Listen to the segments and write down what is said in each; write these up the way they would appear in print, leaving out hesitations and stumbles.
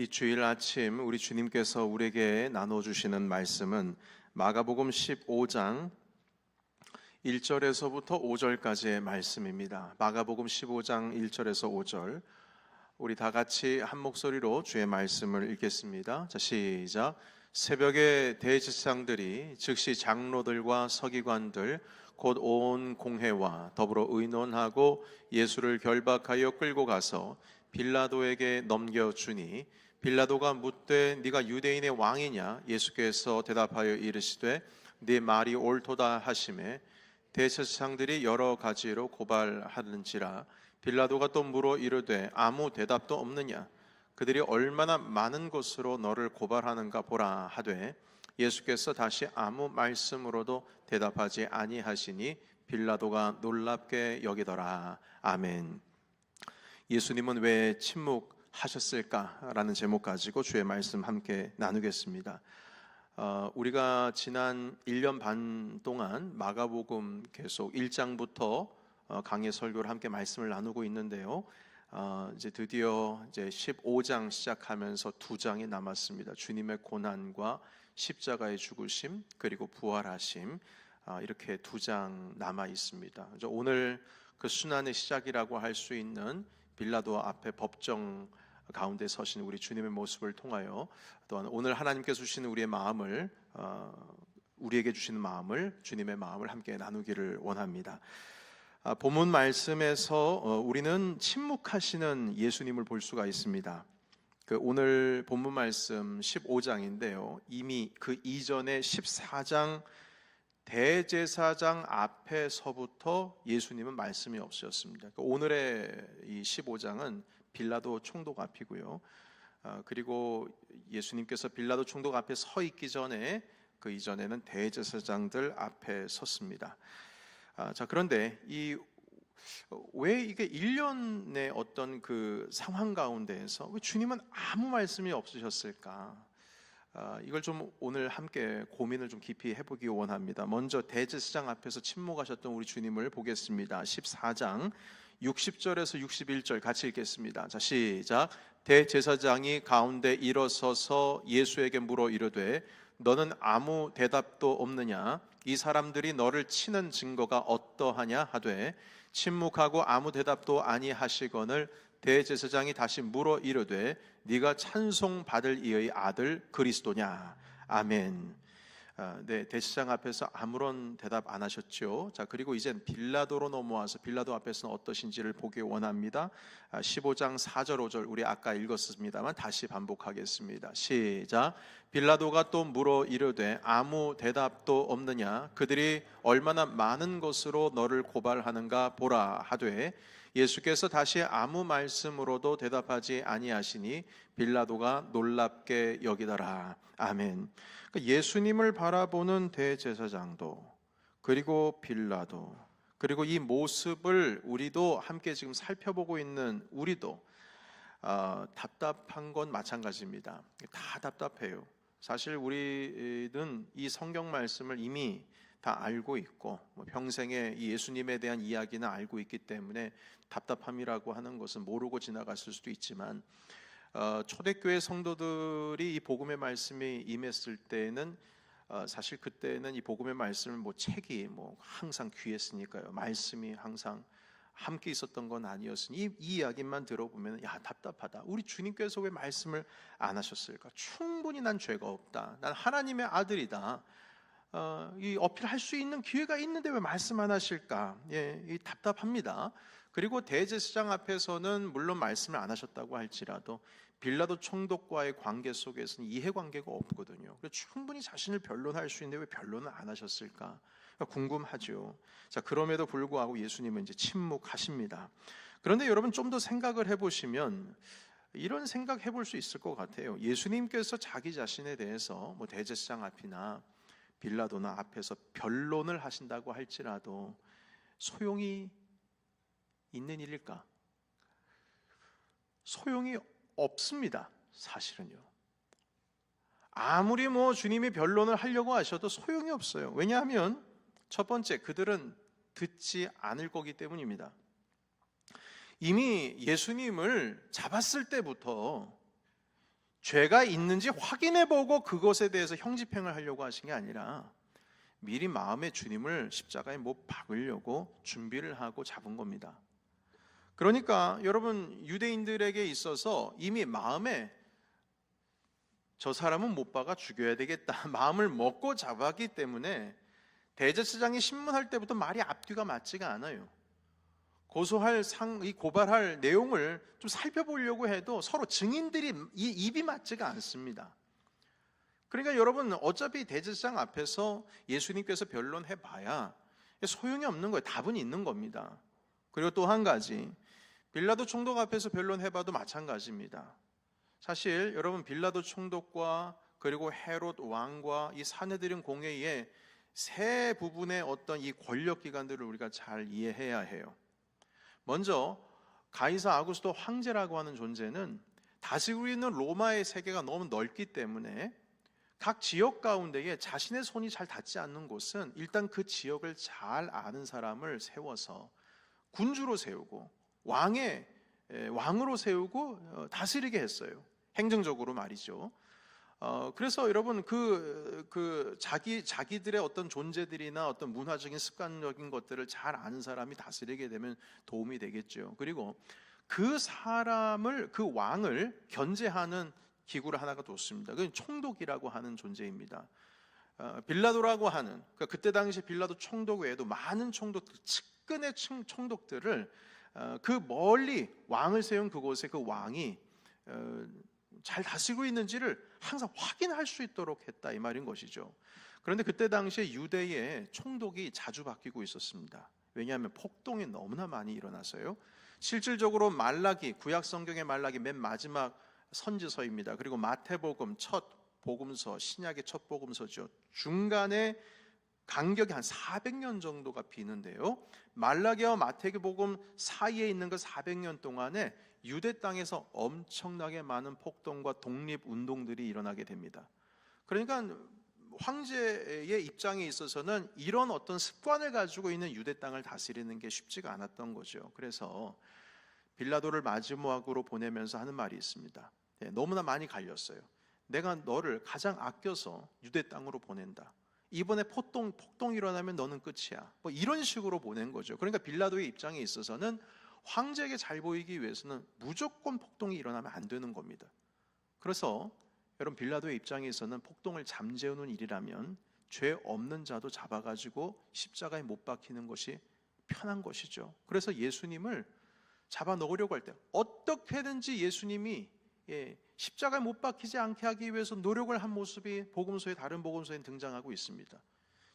이 주일 아침 우리 주님께서 우리에게 나눠주시는 말씀은 마가복음 15장 1절에서부터 5절까지의 말씀입니다. 마가복음 15장 1절에서 5절, 우리 다 같이 한 목소리로 주의 말씀을 읽겠습니다. 자, 시작. 새벽에 대제사장들이 즉시 장로들과 서기관들 곧 온 공회와 더불어 의논하고 예수를 결박하여 끌고 가서 빌라도에게 넘겨주니, 빌라도가 묻되 네가 유대인의 왕이냐? 예수께서 대답하여 이르시되 네 말이 옳도다 하시매, 대제사장들이 여러 가지로 고발하는지라. 빌라도가 또 물어 이르되 아무 대답도 없느냐? 그들이 얼마나 많은 것으로 너를 고발하는가 보라 하되, 예수께서 다시 아무 말씀으로도 대답하지 아니하시니 빌라도가 놀랍게 여기더라. 아멘. 예수님은 왜 침묵하셨을까라는 제목 가지고 주의 말씀 함께 나누겠습니다. 우리가 지난 1년 반 동안 마가복음 계속 1장부터 강의 설교를 함께 말씀을 나누고 있는데요. 이제 드디어 이제 15장 시작하면서 2장이 남았습니다. 주님의 고난과 십자가의 죽으심 그리고 부활하심, 이렇게 2장 남아 있습니다. 오늘 그 순환의 시작이라고 할 수 있는 빌라도 앞에 법정 가운데 서신 우리 주님의 모습을 통하여, 또한 오늘 하나님께서 주시는 우리의 마음을, 우리에게 주시는 마음을, 주님의 마음을 함께 나누기를 원합니다. 본문 말씀에서 우리는 침묵하시는 예수님을 볼 수가 있습니다. 오늘 본문 말씀 15장인데요. 이미 그 이전에 14장 대제사장 앞에서부터 예수님은 말씀이 없으셨습니다. 오늘의 이 15장은 빌라도 총독 앞이고요. 그리고 예수님께서 빌라도 총독 앞에 서 있기 전에 그 이전에는 대제사장들 앞에 섰습니다. 자, 그런데 왜 이게 1년의 어떤 그 상황 가운데에서 왜 주님은 아무 말씀이 없으셨을까? 이걸 좀 오늘 함께 고민을 좀 깊이 해보기 원합니다. 먼저 대제사장 앞에서 침묵하셨던 우리 주님을 보겠습니다. 14장 60절에서 61절 같이 읽겠습니다. 자, 시작. 대제사장이 가운데 일어서서 예수에게 물어 이르되 너는 아무 대답도 없느냐? 이 사람들이 너를 치는 증거가 어떠하냐 하되, 침묵하고 아무 대답도 아니하시거늘 대제사장이 다시 물어 이르되 네가 찬송받을 이의 아들 그리스도냐? 아멘. 네, 대제사장 앞에서 아무런 대답 안 하셨죠. 자, 그리고 이젠 빌라도로 넘어와서 빌라도 앞에서는 어떠신지를 보기 원합니다. 15장 4절 5절 우리 아까 읽었습니다만 다시 반복하겠습니다. 시작. 빌라도가 또 물어 이르되 아무 대답도 없느냐? 그들이 얼마나 많은 것으로 너를 고발하는가 보라 하되, 예수께서 다시 아무 말씀으로도 대답하지 아니하시니 빌라도가 놀랍게 여기더라. 아멘. 예수님을 바라보는 대제사장도, 그리고 빌라도, 그리고 이 모습을 우리도 함께 지금 살펴보고 있는 우리도 답답한 건 마찬가지입니다. 다 답답해요. 사실 우리는 이 성경 말씀을 이미 다 알고 있고 평생에 이 예수님에 대한 이야기는 알고 있기 때문에 답답함이라고 하는 것은 모르고 지나갔을 수도 있지만, 초대교회 성도들이 이 복음의 말씀이 임했을 때는 사실 그때는 이 복음의 말씀을 책이 항상 귀했으니까요. 말씀이 항상 함께 있었던 건 아니었으니 이 이야기만 들어보면 야, 답답하다. 우리 주님께서 왜 말씀을 안 하셨을까? 충분히 난 죄가 없다. 난 하나님의 아들이다. 이 어필할 수 있는 기회가 있는데 왜 말씀 안 하실까? 예, 이 답답합니다. 그리고 대제사장 앞에서는 물론 말씀을 안 하셨다고 할지라도 빌라도 총독과의 관계 속에서는 이해관계가 없거든요. 그래서 충분히 자신을 변론할 수 있는데 왜 변론을 안 하셨을까? 궁금하죠. 자, 그럼에도 불구하고 예수님은 이제 침묵하십니다. 그런데 여러분 좀 더 생각을 해보시면 이런 생각 해볼 수 있을 것 같아요. 예수님께서 자기 자신에 대해서 대제사장 앞이나 빌라도나 앞에서 변론을 하신다고 할지라도 소용이 있는 일일까? 소용이 없습니다. 사실은요. 아무리 주님이 변론을 하려고 하셔도 소용이 없어요. 왜냐하면 첫 번째, 그들은 듣지 않을 거기 때문입니다. 이미 예수님을 잡았을 때부터 죄가 있는지 확인해보고 그것에 대해서 형집행을 하려고 하신 게 아니라 미리 마음에 주님을 십자가에 못 박으려고 준비를 하고 잡은 겁니다. 그러니까 여러분, 유대인들에게 있어서 이미 마음에 저 사람은 못 박아 죽여야 되겠다 마음을 먹고 잡았기 때문에 대제사장이 신문할 때부터 말이 앞뒤가 맞지가 않아요. 이 고발할 내용을 좀 살펴보려고 해도 서로 증인들이 입이 맞지가 않습니다. 그러니까 여러분, 어차피 대제사장 앞에서 예수님께서 변론해봐야 소용이 없는 거예요. 답은 있는 겁니다. 그리고 또 한 가지, 빌라도 총독 앞에서 변론해봐도 마찬가지입니다. 사실 여러분, 빌라도 총독과 그리고 헤롯 왕과 이 사내들인 공회의 세 부분의 어떤 이 권력 기관들을 우리가 잘 이해해야 해요. 먼저 가이사 아구스토 황제라고 하는 존재는 다스리고 있는 로마의 세계가 너무 넓기 때문에 각 지역 가운데에 자신의 손이 잘 닿지 않는 곳은 일단 그 지역을 잘 아는 사람을 세워서 군주로 세우고 왕으로 세우고 다스리게 했어요. 행정적으로 말이죠. 그래서 여러분, 자기들의 어떤 존재들이나 어떤 문화적인 습관적인 것들을 잘 아는 사람이 다스리게 되면 도움이 되겠죠. 그리고 그 왕을 견제하는 기구를 하나가 뒀습니다. 그건 총독이라고 하는 존재입니다. 빌라도라고 하는, 그러니까 그때 당시 빌라도 총독 외에도 많은 총독들, 측근의 총독들을 그 멀리 왕을 세운 그곳에 그 왕이 잘 다스리고 있는지를 항상 확인할 수 있도록 했다, 이 말인 것이죠. 그런데 그때 당시에 유대의 총독이 자주 바뀌고 있었습니다. 왜냐하면 폭동이 너무나 많이 일어나서요. 실질적으로 말라기, 구약 성경의 말라기 맨 마지막 선지서입니다. 그리고 마태복음 첫 복음서, 신약의 첫 복음서죠. 중간에 간격이 한 400년 정도가 비는데요. 말라기와 마태복음 사이에 있는 그 400년 동안에 유대 땅에서 엄청나게 많은 폭동과 독립운동들이 일어나게 됩니다. 그러니까 황제의 입장에 있어서는 이런 어떤 습관을 가지고 있는 유대 땅을 다스리는 게 쉽지가 않았던 거죠. 그래서 빌라도를 마지막으로 보내면서 하는 말이 있습니다. 너무나 많이 갈렸어요. 내가 너를 가장 아껴서 유대 땅으로 보낸다. 이번에 폭동이 일어나면 너는 끝이야. 뭐 이런 식으로 보낸 거죠. 그러니까 빌라도의 입장에 있어서는 황제에게 잘 보이기 위해서는 무조건 폭동이 일어나면 안 되는 겁니다. 그래서 여러분, 빌라도의 입장에서는 폭동을 잠재우는 일이라면 죄 없는 자도 잡아가지고 십자가에 못 박히는 것이 편한 것이죠. 그래서 예수님을 잡아 넣으려고 할 때 어떻게든지 예수님이 십자가에 못 박히지 않게 하기 위해서 노력을 한 모습이 다른 복음서에 등장하고 있습니다.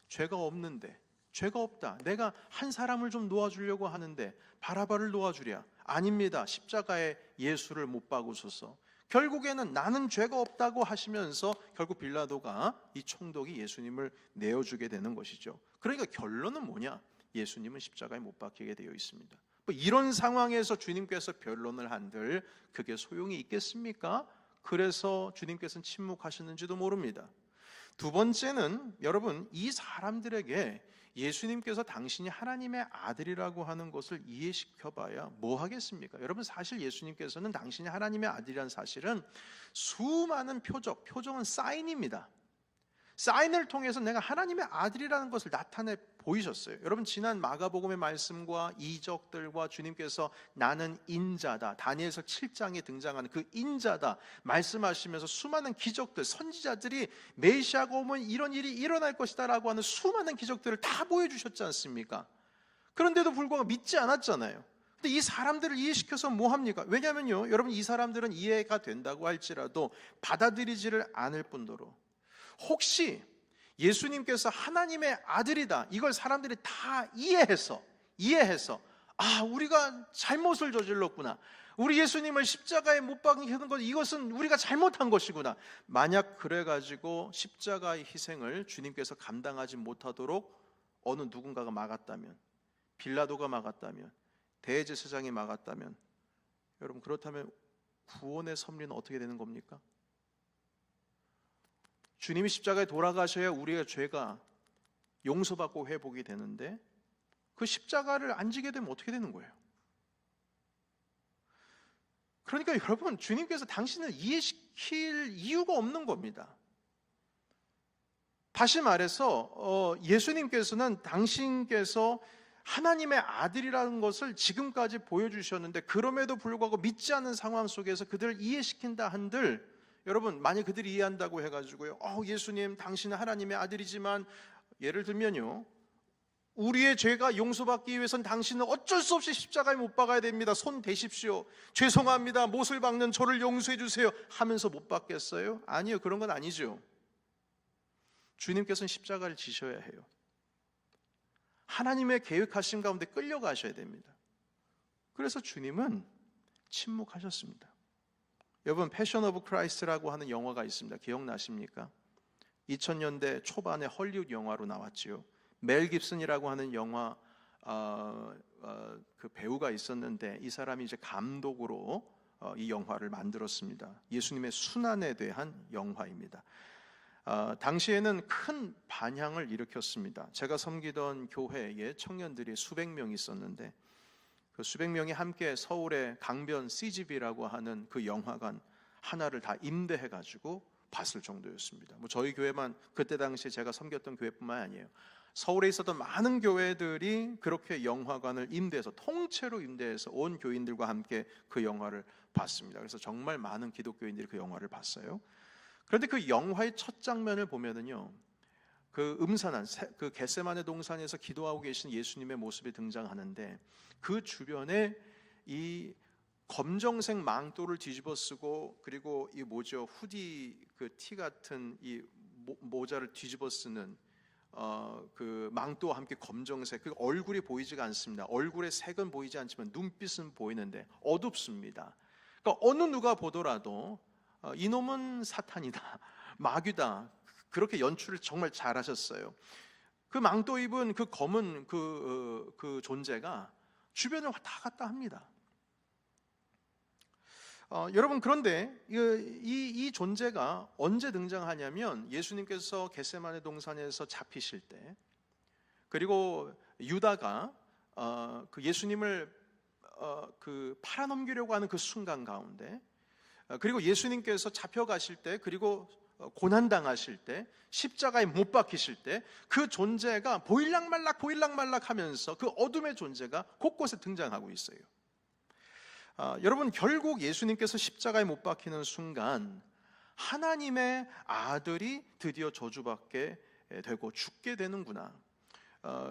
죄가 없는데, 죄가 없다, 내가 한 사람을 좀 놓아주려고 하는데 바라바를 놓아주랴. 아닙니다. 십자가에 예수를 못 박으소서. 결국에는 나는 죄가 없다고 하시면서 결국 빌라도가, 이 총독이 예수님을 내어주게 되는 것이죠. 그러니까 결론은 뭐냐? 예수님은 십자가에 못 박히게 되어 있습니다. 이런 상황에서 주님께서 변론을 한들 그게 소용이 있겠습니까? 그래서 주님께서는 침묵하셨는지도 모릅니다. 두 번째는 여러분, 이 사람들에게 예수님께서 당신이 하나님의 아들이라고 하는 것을 이해시켜봐야 뭐 하겠습니까? 여러분, 사실 예수님께서는 당신이 하나님의 아들이라는 사실은 수많은 표적은 사인입니다. 사인을 통해서 내가 하나님의 아들이라는 것을 나타내 보이셨어요. 여러분, 지난 마가복음의 말씀과 이적들과 주님께서 나는 인자다, 다니엘서 7장에 등장하는 그 인자다 말씀하시면서 수많은 기적들, 선지자들이 메시아가 오면 이런 일이 일어날 것이다 라고 하는 수많은 기적들을 다 보여주셨지 않습니까? 그런데도 불구하고 믿지 않았잖아요. 근데 이 사람들을 이해시켜서 뭐 합니까? 왜냐하면요, 여러분, 이 사람들은 이해가 된다고 할지라도 받아들이지를 않을 뿐더러 혹시 예수님께서 하나님의 아들이다, 이걸 사람들이 다 이해해서 우리가 잘못을 저질렀구나, 우리 예수님을 십자가에 못 박히는 것, 이것은 우리가 잘못한 것이구나, 만약 그래가지고 십자가의 희생을 주님께서 감당하지 못하도록 어느 누군가가 막았다면, 빌라도가 막았다면, 대제사장이 막았다면, 여러분, 그렇다면 구원의 섭리는 어떻게 되는 겁니까? 주님이 십자가에 돌아가셔야 우리의 죄가 용서받고 회복이 되는데 그 십자가를 안 지게 되면 어떻게 되는 거예요? 그러니까 여러분, 주님께서 당신을 시킬 이유가 없는 겁니다. 다시 말해서 예수님께서는 당신께서 하나님의 아들이라는 것을 지금까지 보여주셨는데, 그럼에도 불구하고 믿지 않는 상황 속에서 그들을 이해시킨다 한들, 여러분 만약 그들이 이해한다고 해가지고요, 예수님 당신은 하나님의 아들이지만, 예를 들면요, 우리의 죄가 용서받기 위해서는 당신은 어쩔 수 없이 십자가에 못 박아야 됩니다. 손 대십시오. 죄송합니다. 못을 박는 저를 용서해 주세요 하면서 못 박겠어요? 아니요, 그런 건 아니죠. 주님께서는 십자가를 지셔야 해요. 하나님의 계획하신 가운데 끌려가셔야 됩니다. 그래서 주님은 침묵하셨습니다. 여러분, 패션 오브 크라이스트라고 하는 영화가 있습니다. 기억나십니까? 2000년대 초반에 헐리우드 영화로 나왔지요. 멜 깁슨이라고 하는 영화 그 배우가 있었는데, 이 사람이 이제 감독으로 이 영화를 만들었습니다. 예수님의 순환에 대한 영화입니다. 당시에는 큰 반향을 일으켰습니다. 제가 섬기던 교회에 청년들이 수백 명 있었는데, 그 수백 명이 함께 서울의 강변 CGV라고 하는 그 영화관 하나를 다 임대해가지고 봤을 정도였습니다. 저희 교회만, 그때 당시에 제가 섬겼던 교회뿐만 아니에요. 서울에 있었던 많은 교회들이 그렇게 영화관을 임대해서, 통째로 임대해서 온 교인들과 함께 그 영화를 봤습니다. 그래서 정말 많은 기독교인들이 그 영화를 봤어요. 그런데 그 영화의 첫 장면을 보면은요, 그 음산한 그 겟세마네 동산에서 기도하고 계신 예수님의 모습이 등장하는데, 그 주변에 이 검정색 망토를 뒤집어 쓰고, 그리고 이 후디 그 티 같은 이 모자를 뒤집어 쓰는 그 망토와 함께 검정색, 그 얼굴이 보이지가 않습니다. 얼굴의 색은 보이지 않지만 눈빛은 보이는데 어둡습니다. 그러니까 어느 누가 보더라도 이놈은 사탄이다, 마귀다, 그렇게 연출을 정말 잘하셨어요. 그 망토 입은 그 검은 그 존재가 주변을 왔다 갔다 합니다. 여러분, 그런데 이 존재가 언제 등장하냐면, 예수님께서 겟세마네 동산에서 잡히실 때, 그리고 유다가 그 예수님을 그 팔아넘기려고 하는 그 순간 가운데, 그리고 예수님께서 잡혀가실 때, 그리고 고난당하실 때, 십자가에 못 박히실 때, 그 존재가 보일락말락 하면서 그 어둠의 존재가 곳곳에 등장하고 있어요. 여러분, 결국 예수님께서 십자가에 못 박히는 순간 하나님의 아들이 드디어 저주받게 되고 죽게 되는구나,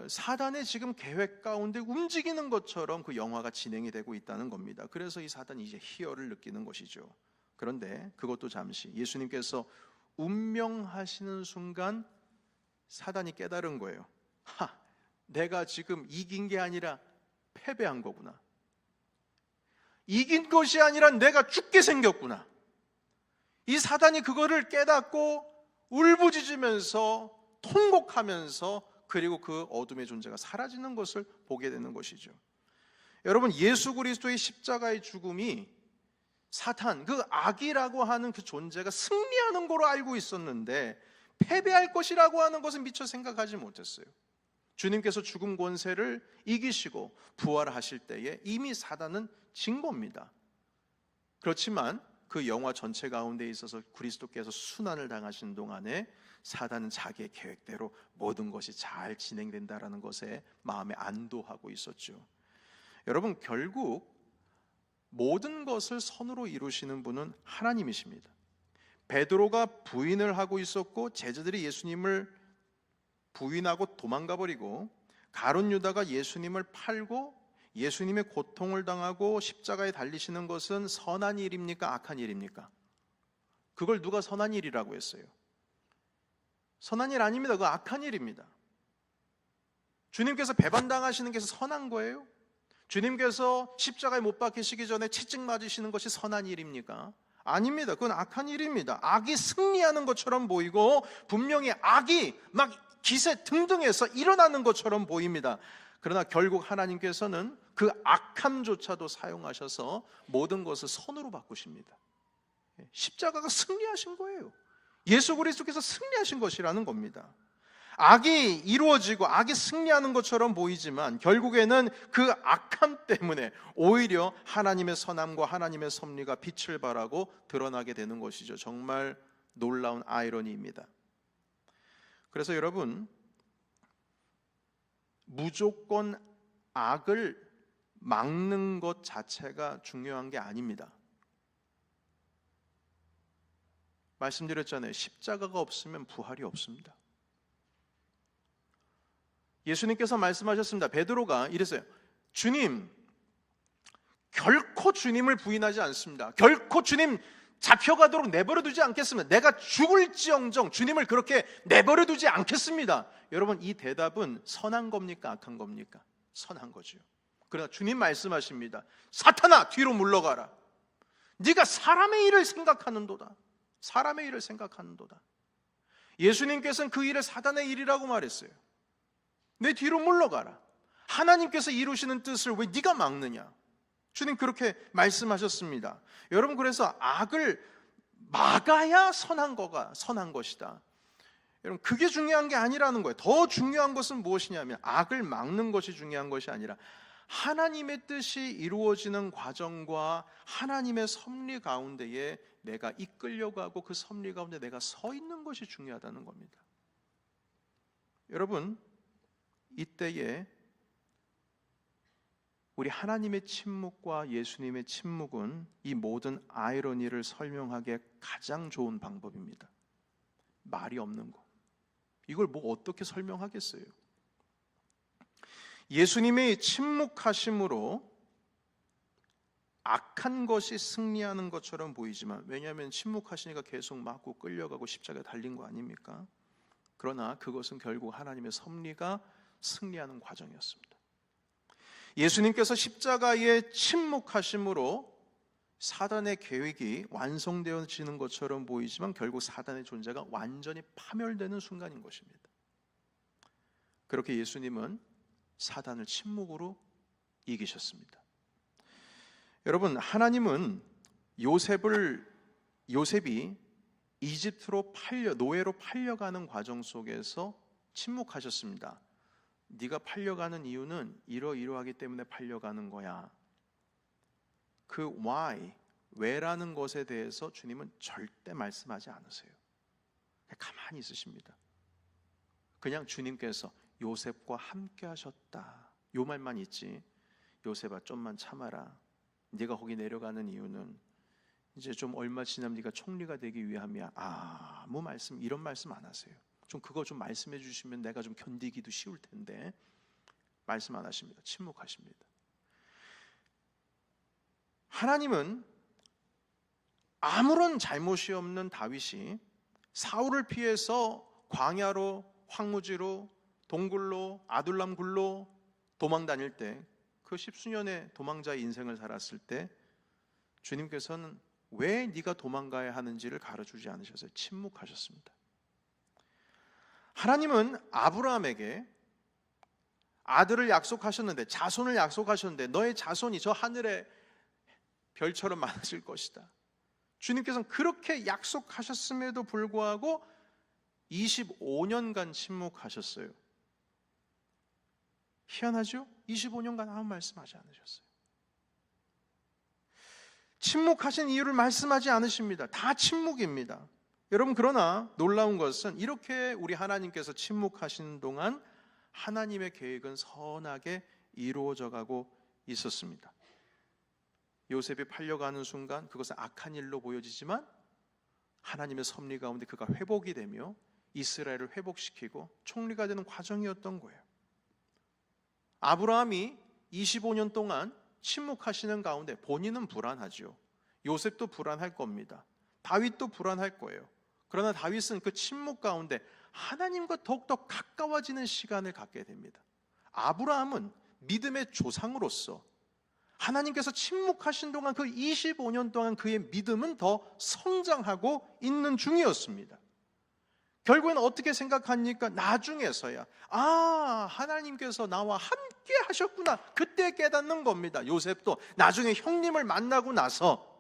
사단의 지금 계획 가운데 움직이는 것처럼 그 영화가 진행이 되고 있다는 겁니다. 그래서 이 사단이 이제 희열을 느끼는 것이죠. 그런데 그것도 잠시, 예수님께서 운명하시는 순간 사단이 깨달은 거예요. 내가 지금 이긴 게 아니라 패배한 거구나. 이긴 것이 아니라 내가 죽게 생겼구나. 이 사단이 그거를 깨닫고 울부짖으면서 통곡하면서, 그리고 그 어둠의 존재가 사라지는 것을 보게 되는 것이죠. 여러분, 예수 그리스도의 십자가의 죽음이 사탄, 그 악이라고 하는 그 존재가 승리하는 거로 알고 있었는데, 패배할 것이라고 하는 것은 미처 생각하지 못했어요. 주님께서 죽음 권세를 이기시고 부활하실 때에 이미 사단은 진 겁니다. 그렇지만 그 영화 전체 가운데 있어서 그리스도께서 순환을 당하신 동안에 사단은 자기의 계획대로 모든 것이 잘 진행된다라는 것에 마음에 안도하고 있었죠. 여러분, 결국 모든 것을 선으로 이루시는 분은 하나님이십니다. 베드로가 부인을 하고 있었고, 제자들이 예수님을 부인하고 도망가 버리고, 가룟 유다가 예수님을 팔고 예수님의 고통을 당하고 십자가에 달리시는 것은 선한 일입니까? 악한 일입니까? 그걸 누가 선한 일이라고 했어요? 선한 일 아닙니다. 그거 악한 일입니다. 주님께서 배반당하시는 것이 선한 거예요? 주님께서 십자가에 못 박히시기 전에 채찍 맞으시는 것이 선한 일입니까? 아닙니다. 그건 악한 일입니다. 악이 승리하는 것처럼 보이고, 분명히 악이 막 기세 등등해서 일어나는 것처럼 보입니다. 그러나 결국 하나님께서는 그 악함조차도 사용하셔서 모든 것을 선으로 바꾸십니다. 십자가가 승리하신 거예요. 예수 그리스도께서 승리하신 것이라는 겁니다. 악이 이루어지고 악이 승리하는 것처럼 보이지만 결국에는 그 악함 때문에 오히려 하나님의 선함과 하나님의 섭리가 빛을 발하고 드러나게 되는 것이죠. 정말 놀라운 아이러니입니다. 그래서 여러분, 무조건 악을 막는 것 자체가 중요한 게 아닙니다. 말씀드렸잖아요. 십자가가 없으면 부활이 없습니다. 예수님께서 말씀하셨습니다. 베드로가 이랬어요. 주님, 결코 주님을 부인하지 않습니다. 결코 주님 잡혀가도록 내버려 두지 않겠습니다. 내가 죽을지언정 주님을 그렇게 내버려 두지 않겠습니다. 여러분, 이 대답은 선한 겁니까? 악한 겁니까? 선한 거죠. 그러나 주님 말씀하십니다. 사탄아, 뒤로 물러가라. 네가 사람의 일을 생각하는도다. 사람의 일을 생각하는도다. 예수님께서는 그 일을 사단의 일이라고 말했어요. 내 뒤로 물러가라. 하나님께서 이루시는 뜻을 왜 네가 막느냐? 주님 그렇게 말씀하셨습니다. 여러분, 그래서 악을 막아야 선한 것이다. 여러분, 그게 중요한 게 아니라는 거예요. 더 중요한 것은 무엇이냐면 악을 막는 것이 중요한 것이 아니라 하나님의 뜻이 이루어지는 과정과 하나님의 섭리 가운데에 내가 이끌려가고 그 섭리 가운데 내가 서 있는 것이 중요하다는 겁니다. 여러분, 이때에 우리 하나님의 침묵과 예수님의 침묵은 이 모든 아이러니를 설명하기에 가장 좋은 방법입니다. 말이 없는 거. 이걸 뭐 어떻게 설명하겠어요? 예수님의 침묵하심으로 악한 것이 승리하는 것처럼 보이지만, 왜냐하면 침묵하시니까 계속 맞고 끌려가고 십자가에 달린 거 아닙니까? 그러나 그것은 결국 하나님의 섭리가 승리하는 과정이었습니다. 예수님께서 십자가에 침묵하심으로 사단의 계획이 완성되어지는 것처럼 보이지만 결국 사단의 존재가 완전히 파멸되는 순간인 것입니다. 그렇게 예수님은 사단을 침묵으로 이기셨습니다. 여러분, 하나님은 요셉이 이집트로 노예로 팔려가는 과정 속에서 침묵하셨습니다. 네가 팔려가는 이유는 이러이러하기 때문에 팔려가는 거야. 그 why, 왜라는 것에 대해서 주님은 절대 말씀하지 않으세요. 가만히 있으십니다. 그냥 주님께서 요셉과 함께 하셨다, 요 말만 있지, 요셉아 좀만 참아라, 네가 거기 내려가는 이유는 이제 좀 얼마 지나면 네가 총리가 되기 위함이야, 아무 말씀, 이런 말씀 안 하세요. 좀 그거 좀 말씀해 주시면 내가 좀 견디기도 쉬울 텐데 말씀 안 하십니다. 침묵하십니다. 하나님은 아무런 잘못이 없는 다윗이 사울을 피해서 광야로, 황무지로, 동굴로, 아둘람 굴로 도망 다닐 때, 그 십수년의 도망자의 인생을 살았을 때 주님께서는 왜 네가 도망가야 하는지를 가르쳐주지 않으셨어요. 침묵하셨습니다. 하나님은 아브라함에게 아들을 약속하셨는데, 자손을 약속하셨는데, 너의 자손이 저 하늘의 별처럼 많아질 것이다. 주님께서는 그렇게 약속하셨음에도 불구하고 25년간 침묵하셨어요. 희한하죠? 25년간 아무 말씀하지 않으셨어요. 침묵하신 이유를 말씀하지 않으십니다. 다 침묵입니다. 여러분, 그러나 놀라운 것은 이렇게 우리 하나님께서 침묵하시는 동안 하나님의 계획은 선하게 이루어져 가고 있었습니다. 요셉이 팔려가는 순간 그것은 악한 일로 보여지지만 하나님의 섭리 가운데 그가 회복이 되며 이스라엘을 회복시키고 총리가 되는 과정이었던 거예요. 아브라함이 25년 동안 침묵하시는 가운데 본인은 불안하죠. 요셉도 불안할 겁니다. 다윗도 불안할 거예요. 그러나 다윗은 그 침묵 가운데 하나님과 더욱더 가까워지는 시간을 갖게 됩니다. 아브라함은 믿음의 조상으로서 하나님께서 침묵하신 동안 그 25년 동안 그의 믿음은 더 성장하고 있는 중이었습니다. 결국에는 어떻게 생각합니까? 나중에서야 하나님께서 나와 함께 하셨구나, 그때 깨닫는 겁니다. 요셉도 나중에 형님을 만나고 나서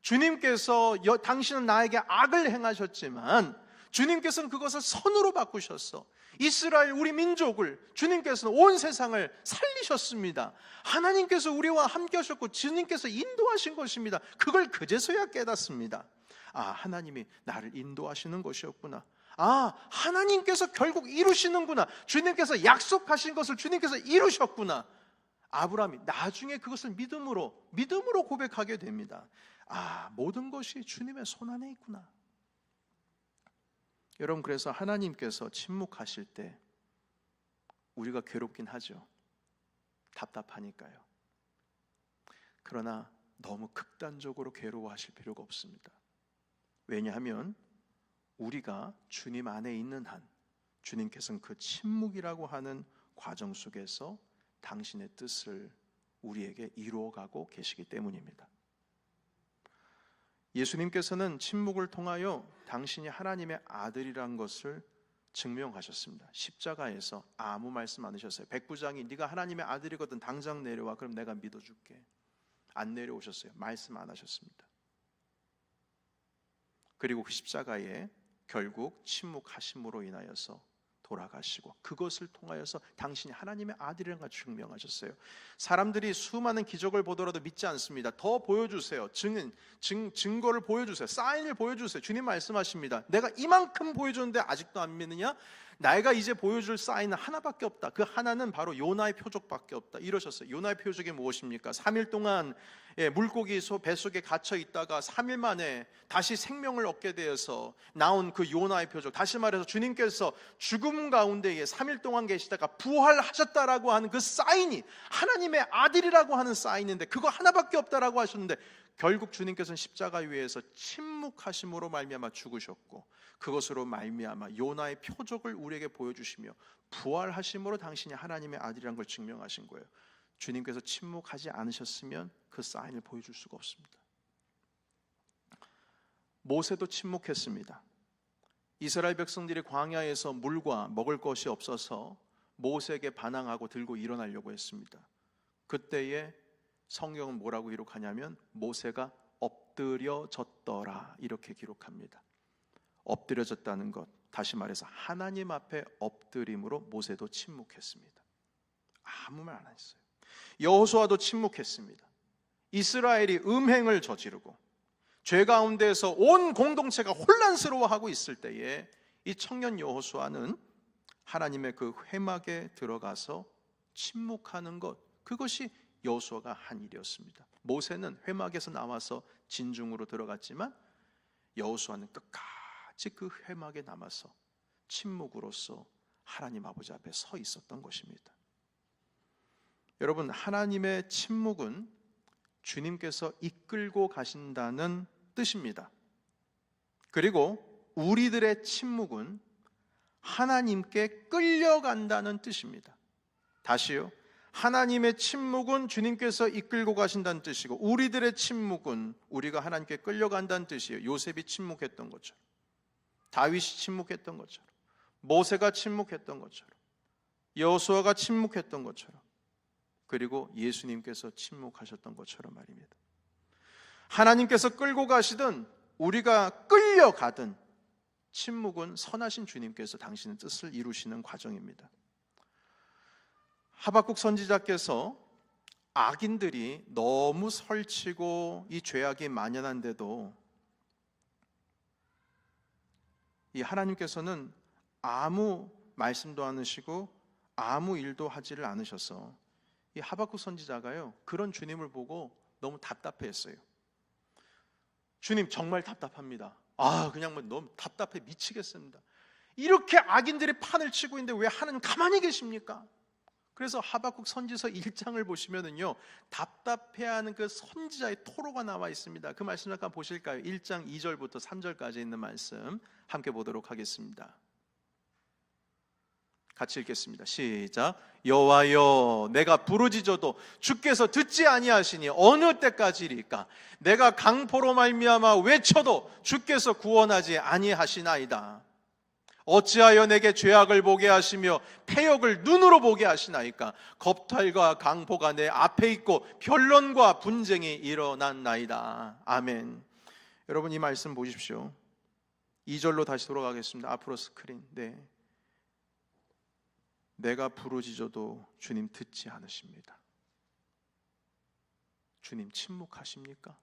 주님께서 당신은 나에게 악을 행하셨지만 주님께서는 그것을 선으로 바꾸셨어. 이스라엘 우리 민족을 주님께서는 온 세상을 살리셨습니다. 하나님께서 우리와 함께 하셨고 주님께서 인도하신 것입니다. 그걸 그제서야 깨닫습니다. 아, 하나님이 나를 인도하시는 것이었구나. 아, 하나님께서 결국 이루시는구나. 주님께서 약속하신 것을 주님께서 이루셨구나. 아브라함이 나중에 그것을 믿음으로 고백하게 됩니다. 아, 모든 것이 주님의 손 안에 있구나. 여러분, 그래서 하나님께서 침묵하실 때 우리가 괴롭긴 하죠. 답답하니까요. 그러나 너무 극단적으로 괴로워하실 필요가 없습니다. 왜냐하면 우리가 주님 안에 있는 한 주님께서는 그 침묵이라고 하는 과정 속에서 당신의 뜻을 우리에게 이루어가고 계시기 때문입니다. 예수님께서는 침묵을 통하여 당신이 하나님의 아들이란 것을 증명하셨습니다. 십자가에서 아무 말씀 안 하셨어요. 백부장이 네가 하나님의 아들이거든 당장 내려와, 그럼 내가 믿어줄게. 안 내려오셨어요. 말씀 안 하셨습니다. 그리고 그 십자가에 결국 침묵하심으로 인하여서 돌아가시고 그것을 통하여서 당신이 하나님의 아들이라는 걸 증명하셨어요. 사람들이 수많은 기적을 보더라도 믿지 않습니다. 더 보여주세요. 증거를 보여주세요. 사인을 보여주세요. 주님 말씀하십니다. 내가 이만큼 보여줬는데 아직도 안 믿느냐? 내가 이제 보여줄 사인은 하나밖에 없다. 그 하나는 바로 요나의 표적밖에 없다. 이러셨어요. 요나의 표적이 무엇입니까? 3일 동안 물고기 뱃속에 갇혀 있다가 3일 만에 다시 생명을 얻게 되어서 나온 그 요나의 표적. 다시 말해서 주님께서 죽음 가운데에 3일 동안 계시다가 부활하셨다라고 하는 그 사인이 하나님의 아들이라고 하는 사인인데 그거 하나밖에 없다라고 하셨는데 결국 주님께서는 십자가 위에서 침묵하심으로 말미암아 죽으셨고 그것으로 말미암아 요나의 표적을 우리에게 보여주시며 부활하심으로 당신이 하나님의 아들이라는 걸 증명하신 거예요. 주님께서 침묵하지 않으셨으면 그 사인을 보여줄 수가 없습니다. 모세도 침묵했습니다. 이스라엘 백성들이 광야에서 물과 먹을 것이 없어서 모세에게 반항하고 들고 일어나려고 했습니다. 그때에 성경은 뭐라고 기록하냐면 모세가 엎드려졌더라 이렇게 기록합니다. 엎드려졌다는 것, 다시 말해서 하나님 앞에 엎드림으로 모세도 침묵했습니다. 아무 말 안 했어요. 여호수아도 침묵했습니다. 이스라엘이 음행을 저지르고 죄 가운데에서 온 공동체가 혼란스러워하고 있을 때에 이 청년 여호수아는 하나님의 그 회막에 들어가서 침묵하는 것, 그것이 여호수아가 한 일이었습니다. 모세는 회막에서 나와서 진중으로 들어갔지만 여호수아는 끝까지 그 회막에 남아서 침묵으로서 하나님 아버지 앞에 서 있었던 것입니다. 여러분, 하나님의 침묵은 주님께서 이끌고 가신다는 뜻입니다. 그리고 우리들의 침묵은 하나님께 끌려간다는 뜻입니다. 다시요. 하나님의 침묵은 주님께서 이끌고 가신다는 뜻이고 우리들의 침묵은 우리가 하나님께 끌려간다는 뜻이에요. 요셉이 침묵했던 것처럼, 다윗이 침묵했던 것처럼, 모세가 침묵했던 것처럼, 여호수아가 침묵했던 것처럼, 그리고 예수님께서 침묵하셨던 것처럼 말입니다. 하나님께서 끌고 가시든 우리가 끌려가든 침묵은 선하신 주님께서 당신의 뜻을 이루시는 과정입니다. 하박국 선지자께서 악인들이 너무 설치고 이 죄악이 만연한데도 이 하나님께서는 아무 말씀도 안 하시고 아무 일도 하지를 않으셔서 이 하박국 선지자가요 그런 주님을 보고 너무 답답해했어요. 주님 정말 답답합니다. 그냥 너무 답답해 미치겠습니다. 이렇게 악인들이 판을 치고 있는데 왜 하나님 가만히 계십니까? 그래서 하박국 선지서 1장을 보시면은요 답답해하는 그 선지자의 토로가 나와 있습니다. 그 말씀 잠깐 보실까요? 1장 2절부터 3절까지 있는 말씀 함께 보도록 하겠습니다. 같이 읽겠습니다. 시작. 여호와여, 내가 부르짖어도 주께서 듣지 아니하시니 어느 때까지리까? 내가 강포로 말미암아 외쳐도 주께서 구원하지 아니하시나이다. 어찌하여 내게 죄악을 보게 하시며 패역을 눈으로 보게 하시나이까? 겁탈과 강포가 내 앞에 있고 변론과 분쟁이 일어났나이다. 아멘. 여러분, 이 말씀 보십시오. 2절로 다시 돌아가겠습니다. 앞으로 스크린. 네. 내가 부르짖어도 주님 듣지 않으십니다. 주님 침묵하십니까?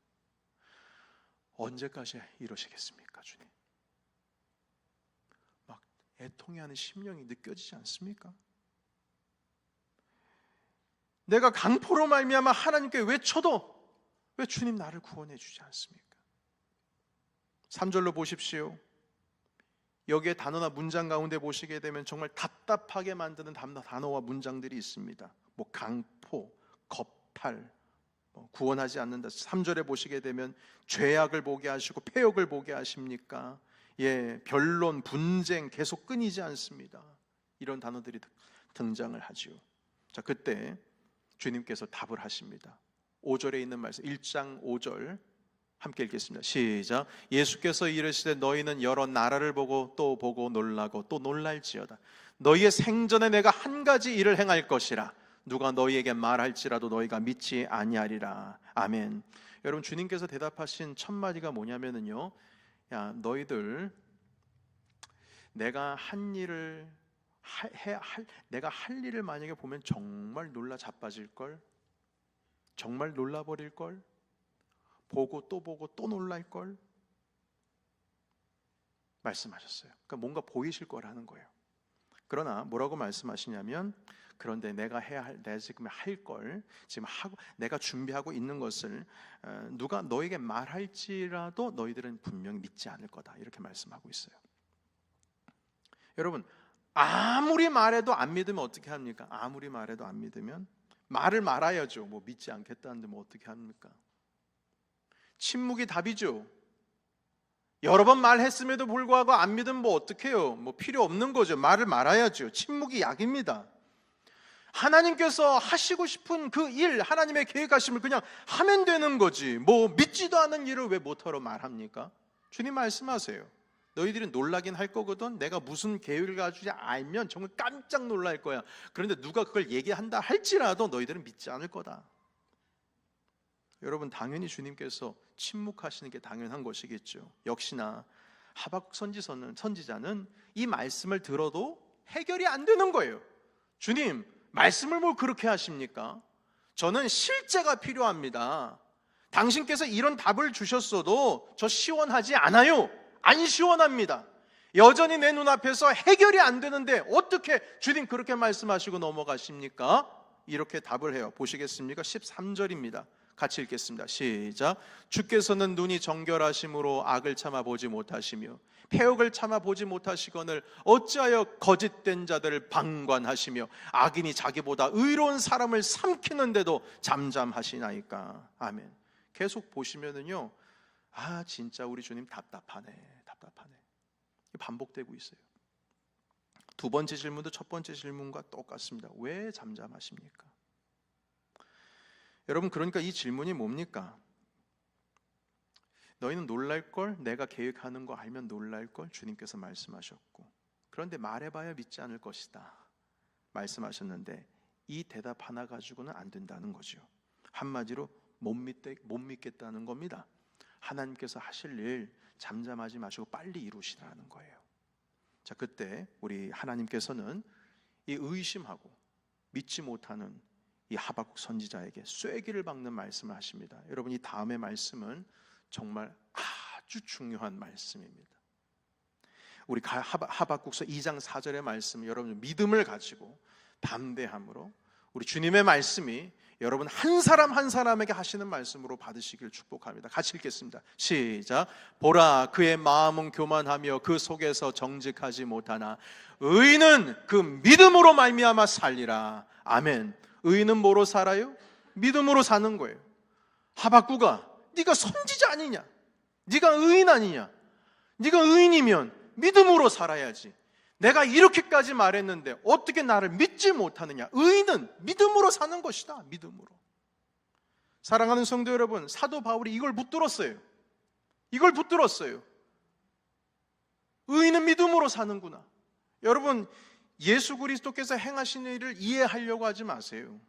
언제까지 이러시겠습니까, 주님? 막 애통해하는 심령이 느껴지지 않습니까? 내가 강포로 말미암아 하나님께 외쳐도 왜 주님 나를 구원해 주지 않습니까? 3절로 보십시오. 여기에 단어나 문장 가운데 보시게 되면 정말 답답하게 만드는 단어와 문장들이 있습니다. 뭐 강포, 겁탈, 구원하지 않는다. 3절에 보시게 되면 죄악을 보게 하시고 폐역을 보게 하십니까? 예, 변론, 분쟁 계속 끊이지 않습니다. 이런 단어들이 등장을 하지요. 자, 그때 주님께서 답을 하십니다. 5절에 있는 말씀, 1장 5절 함께 읽겠습니다. 시작. 예수께서 이르시되 너희는 여러 나라를 보고 또 보고 놀라고 또 놀랄지어다. 너희의 생전에 내가 한 가지 일을 행할 것이라. 누가 너희에게 말할지라도 너희가 믿지 아니하리라. 아멘. 여러분, 주님께서 대답하신 첫 마디가 뭐냐면요, 야, 너희들 내가 한 일을 내가 할 일을 만약에 보면 정말 놀라 자빠질 걸, 정말 놀라버릴 걸, 보고 또 놀랄 걸 말씀하셨어요. 그러니까 뭔가 보이실 거라는 거예요. 그러나 뭐라고 말씀하시냐면, 그런데 내가 지금 할 걸, 지금 하고 내가 준비하고 있는 것을 누가 너에게 말할지라도 너희들은 분명히 믿지 않을 거다, 이렇게 말씀하고 있어요. 여러분, 아무리 말해도 안 믿으면 어떻게 합니까? 아무리 말해도 안 믿으면 말을 말아야죠. 뭐 믿지 않겠다는데 뭐 어떻게 합니까? 침묵이 답이죠. 여러 번 말했음에도 불구하고 안 믿으면 뭐 어떡해요? 뭐 필요 없는 거죠. 말을 말아야죠. 침묵이 약입니다. 하나님께서 하시고 싶은 그 일, 하나님의 계획하심을 그냥 하면 되는 거지, 뭐 믿지도 않은 일을 왜 못하러 말합니까? 주님 말씀하세요. 너희들이 놀라긴 할 거거든. 내가 무슨 계획을 가지고 알면 정말 깜짝 놀랄 거야. 그런데 누가 그걸 얘기한다 할지라도 너희들은 믿지 않을 거다. 여러분, 당연히 주님께서 침묵하시는 게 당연한 것이겠죠. 역시나 하박국 선지자는 이 말씀을 들어도 해결이 안 되는 거예요. 주님, 말씀을 뭘 그렇게 하십니까? 저는 실제가 필요합니다. 당신께서 이런 답을 주셨어도 저 시원하지 않아요. 안 시원합니다. 여전히 내 눈앞에서 해결이 안 되는데 어떻게 주님 그렇게 말씀하시고 넘어가십니까? 이렇게 답을 해요. 보시겠습니까? 13절입니다. 같이 읽겠습니다. 시작. 주께서는 눈이 정결하심으로 악을 참아보지 못하시며 폐역을 참아보지 못하시거늘 어찌하여 거짓된 자들을 방관하시며 악인이 자기보다 의로운 사람을 삼키는데도 잠잠하시나이까. 아멘. 계속 보시면은요, 아 진짜 우리 주님 답답하네. 반복되고 있어요. 두 번째 질문도 첫 번째 질문과 똑같습니다. 왜 잠잠하십니까? 여러분, 그러니까 이 질문이 뭡니까? 너희는 놀랄걸, 내가 계획하는 거 알면 놀랄걸 주님께서 말씀하셨고, 그런데 말해봐야 믿지 않을 것이다 말씀하셨는데, 이 대답 하나 가지고는 안 된다는 거죠. 한마디로 못 믿겠다는 겁니다. 하나님께서 하실 일 잠잠하지 마시고 빨리 이루시라는 거예요. 자, 그때 우리 하나님께서는 이 의심하고 믿지 못하는 이 하박국 선지자에게 쐐기를 박는 말씀을 하십니다. 여러분, 이 다음의 말씀은 정말 아주 중요한 말씀입니다. 우리 하박국서 2장 4절의 말씀, 여러분 믿음을 가지고 담대함으로 우리 주님의 말씀이 여러분 한 사람 한 사람에게 하시는 말씀으로 받으시길 축복합니다. 같이 읽겠습니다. 시작. 보라, 그의 마음은 교만하며 그 속에서 정직하지 못하나 의인은 그 믿음으로 말미암아 살리라. 아멘. 의인은 뭐로 살아요? 믿음으로 사는 거예요. 하박국아, 네가 선지자 아니냐? 네가 의인 아니냐? 네가 의인이면 믿음으로 살아야지. 내가 이렇게까지 말했는데 어떻게 나를 믿지 못하느냐? 의인은 믿음으로 사는 것이다. 믿음으로. 사랑하는 성도 여러분, 사도 바울이 이걸 붙들었어요. 의인은 믿음으로 사는구나. 여러분, 예수 그리스도께서 행하신 일을 이해하려고 하지 마세요.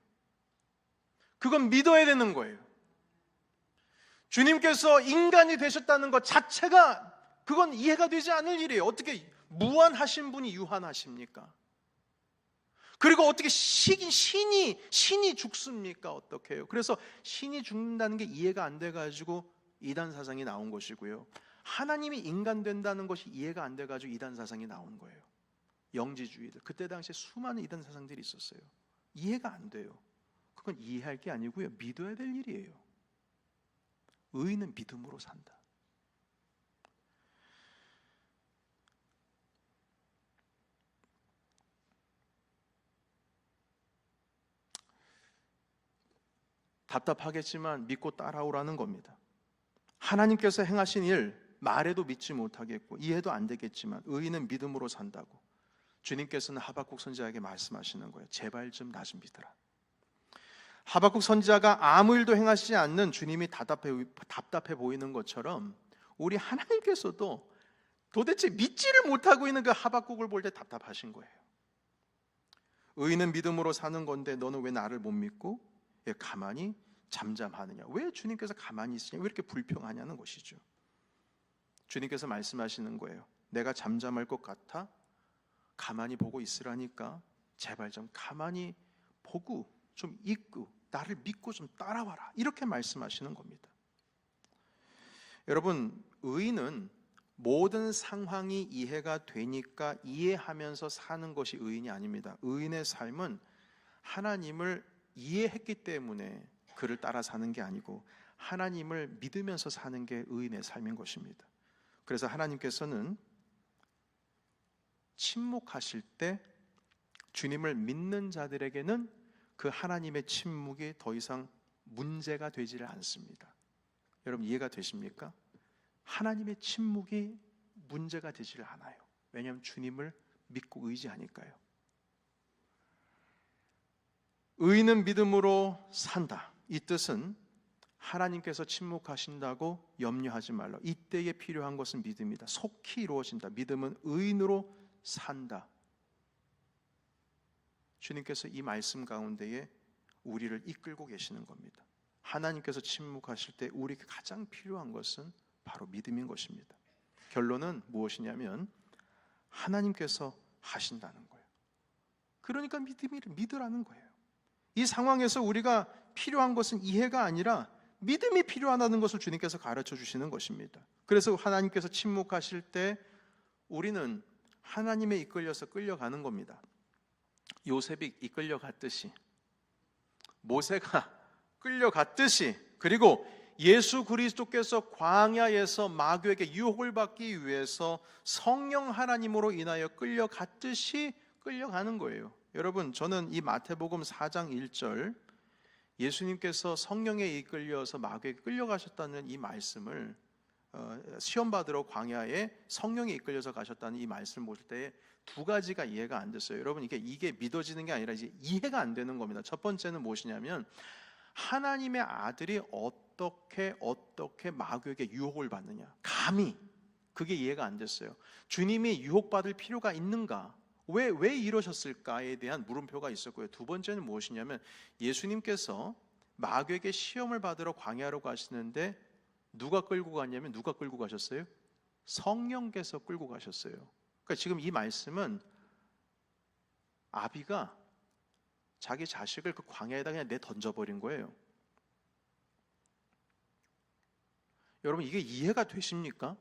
그건 믿어야 되는 거예요. 주님께서 인간이 되셨다는 것 자체가 그건 이해가 되지 않을 일이에요. 어떻게 무한하신 분이 유한하십니까? 그리고 어떻게 신이 죽습니까? 어떻게 해요? 그래서 신이 죽는다는 게 이해가 안 돼가지고 이단 사상이 나온 것이고요. 하나님이 인간 된다는 것이 이해가 안 돼가지고 이단 사상이 나온 거예요. 영지주의들. 그때 당시에 수많은 이단 사상들이 있었어요. 이해가 안 돼요. 그건 이해할 게 아니고요. 믿어야 될 일이에요. 의인은 믿음으로 산다. 답답하겠지만 믿고 따라오라는 겁니다. 하나님께서 행하신 일 말해도 믿지 못하겠고 이해도 안 되겠지만 의인은 믿음으로 산다고 주님께서는 하박국 선지자에게 말씀하시는 거예요. 제발 좀 나 좀 믿으라. 하박국 선지자가 아무 일도 행하시지 않는 주님이 답답해 보이는 것처럼 우리 하나님께서도 도대체 믿지를 못하고 있는 그 하박국을 볼 때 답답하신 거예요. 의인은 믿음으로 사는 건데 너는 왜 나를 못 믿고 가만히 잠잠하느냐? 왜 주님께서 가만히 있으냐? 왜 이렇게 불평하냐는 것이죠. 주님께서 말씀하시는 거예요. 내가 잠잠할 것 같아? 가만히 보고 있으라니까 제발 좀 가만히 보고 좀 있고 나를 믿고 좀 따라와라. 이렇게 말씀하시는 겁니다. 여러분, 의인은 모든 상황이 이해가 되니까 이해하면서 사는 것이 의인이 아닙니다. 의인의 삶은 하나님을 이해했기 때문에 그를 따라 사는 게 아니고 하나님을 믿으면서 사는 게 의인의 삶인 것입니다. 그래서 하나님께서는 침묵하실 때 주님을 믿는 자들에게는 그 하나님의 침묵이 더 이상 문제가 되지를 않습니다. 여러분 이해가 되십니까? 하나님의 침묵이 문제가 되지를 않아요. 왜냐하면 주님을 믿고 의지하니까요. 의인은 믿음으로 산다. 이 뜻은 하나님께서 침묵하신다고 염려하지 말라. 이때에 필요한 것은 믿음이다. 속히 이루어진다. 믿음은 의인으로 산다. 주님께서 이 말씀 가운데에 우리를 이끌고 계시는 겁니다. 하나님께서 침묵하실 때 우리에게 가장 필요한 것은 바로 믿음인 것입니다. 결론은 무엇이냐면 하나님께서 하신다는 거예요. 그러니까 믿으라는 거예요. 이 상황에서 우리가 필요한 것은 이해가 아니라 믿음이 필요하다는 것을 주님께서 가르쳐 주시는 것입니다. 그래서 하나님께서 침묵하실 때 우리는 하나님에 이끌려서 끌려가는 겁니다. 요셉이 이끌려갔듯이, 모세가 끌려갔듯이, 그리고 예수 그리스도께서 광야에서 마귀에게 유혹을 받기 위해서 성령 하나님으로 인하여 끌려갔듯이 끌려가는 거예요. 여러분, 저는 이 마태복음 4장 1절 예수님께서 성령에 이끌려서 마귀에게 끌려가셨다는 이 말씀을 시험 받으러 광야에 성령에 이끌려서 가셨다는 이 말씀을 볼 때 두 가지가 이해가 안 됐어요. 여러분, 이게 믿어지는 게 아니라 이제 이해가 안 되는 겁니다. 첫 번째는 무엇이냐면 하나님의 아들이 어떻게 마귀에게 유혹을 받느냐, 감히 그게 이해가 안 됐어요. 주님이 유혹받을 필요가 있는가? 왜 이러셨을까에 대한 물음표가 있었고요. 두 번째는 무엇이냐면 예수님께서 마귀에게 시험을 받으러 광야로 가시는데 누가 끌고 갔냐면 누가 끌고 가셨어요? 성령께서 끌고 가셨어요. 그러니까 지금 이 말씀은 아비가 자기 자식을 그 광야에다 그냥 던져버린 거예요. 여러분, 이게 이해가 되십니까?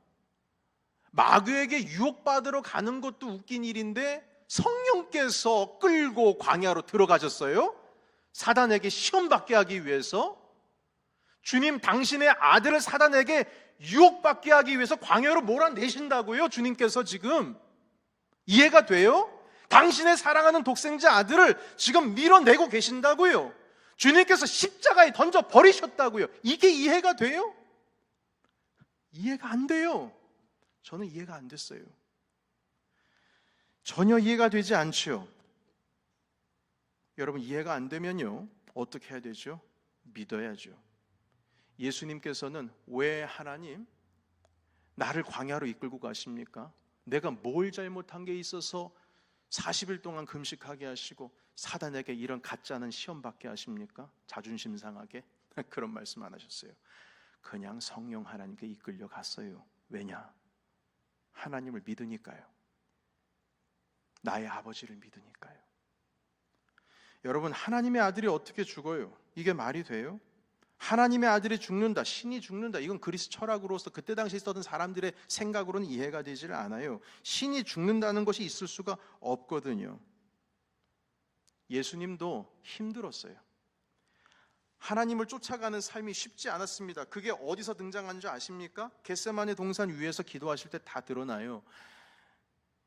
마귀에게 유혹받으러 가는 것도 웃긴 일인데 성령께서 끌고 광야로 들어가셨어요. 사단에게 시험받게 하기 위해서. 주님, 당신의 아들을 사단에게 유혹받게 하기 위해서 광야로 몰아내신다고요. 주님께서 지금 이해가 돼요? 당신의 사랑하는 독생자 아들을 지금 밀어내고 계신다고요. 주님께서 십자가에 던져버리셨다고요. 이게 이해가 돼요? 이해가 안 돼요. 저는 이해가 안 됐어요. 전혀 이해가 되지 않지요. 여러분, 이해가 안 되면요, 어떻게 해야 되죠? 믿어야죠. 예수님께서는 왜 하나님 나를 광야로 이끌고 가십니까? 내가 뭘 잘못한 게 있어서 40일 동안 금식하게 하시고 사단에게 이런 가짜는 시험 받게 하십니까? 자존심 상하게? 그런 말씀 안 하셨어요. 그냥 성령 하나님께 이끌려 갔어요. 왜냐? 하나님을 믿으니까요. 나의 아버지를 믿으니까요. 여러분, 하나님의 아들이 어떻게 죽어요? 이게 말이 돼요? 하나님의 아들이 죽는다, 신이 죽는다, 이건 그리스 철학으로서 그때 당시에 있었던 사람들의 생각으로는 이해가 되질 않아요. 신이 죽는다는 것이 있을 수가 없거든요. 예수님도 힘들었어요. 하나님을 쫓아가는 삶이 쉽지 않았습니다. 그게 어디서 등장한 줄 아십니까? 겟세마네 동산 위에서 기도하실 때 다 드러나요.